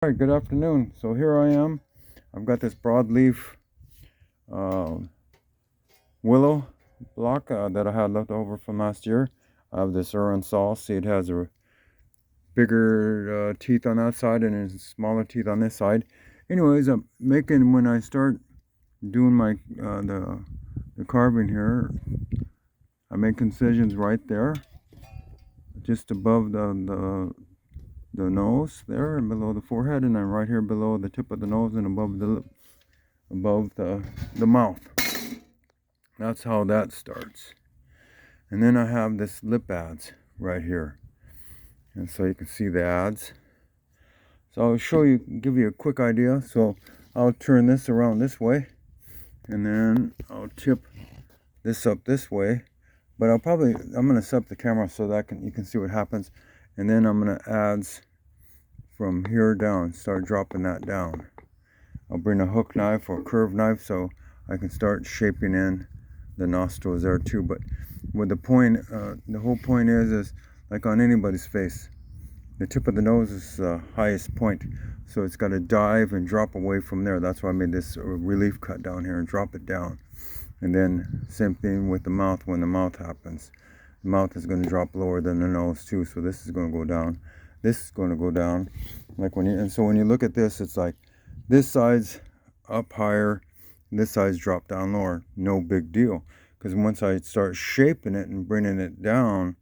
Alright, good afternoon. So here I am. I've got this broadleaf willow block that I had left over from last year. I have this saw. See, it has a bigger teeth on that side and a smaller teeth on this side. Anyways, I'm making, when I start doing my the carving here, I make incisions right there, just above the nose there and below the forehead, and then right here below the tip of the nose and above the mouth. That's how that starts. And then I have this lip adze right here, and so you can see the adze. So I'll show you, give you a quick idea. So I'll turn this around this way, and then I'll tip this up this way. But I'm gonna set up the camera so that you can see what happens. And then I'm gonna adze from here down, start dropping that down. I'll bring a hook knife or curved knife so I can start shaping in the nostrils there too. But with the whole point is like on anybody's face, the tip of the nose is the highest point, so it's got to dive and drop away from there. That's why I made this relief cut down here and drop it down. And then same thing with the mouth. When the mouth happens, the mouth is going to drop lower than the nose too, so this is going to go down, this is going to go down. Like so when you look at this, it's like this side's up higher, this side's drop down lower. No big deal, because once I start shaping it and bringing it down,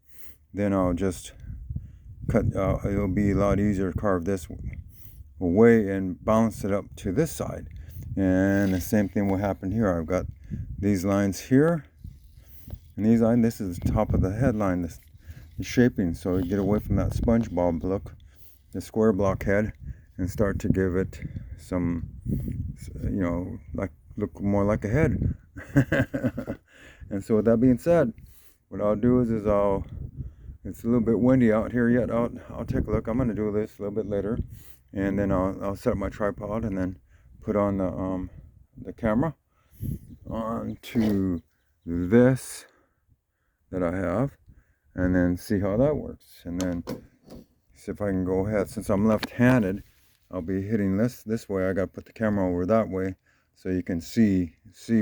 then I'll just cut. It'll be a lot easier to carve this away and bounce it up to this side. And the same thing will happen here. I've got these lines here, and these lines. This is the top of the headline. The shaping, so you get away from that SpongeBob look, the square block head, and start to give it some, like look more like a head. And so with that being said, what I'll do is it's a little bit windy out here yet. I'll take a look. I'm gonna do this a little bit later, and then I'll set up my tripod and then put on the camera onto this that I have, and then see how that works, and then see if I can go ahead. Since I'm left-handed, I'll be hitting this way. I gotta put the camera over that way so you can see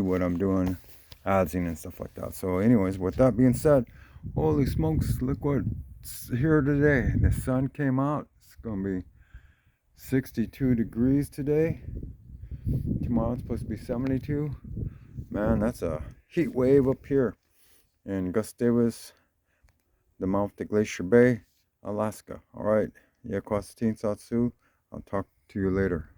what I'm doing, adzing and stuff like that. So anyways, with that being said, holy smokes, look what's here today. The sun came out. It's gonna be 62 degrees today. Tomorrow it's supposed to be 72. Man, that's a heat wave up here in Gustavus, the mouth of Glacier Bay, Alaska. All right, Kaasteen. I'll talk to you later.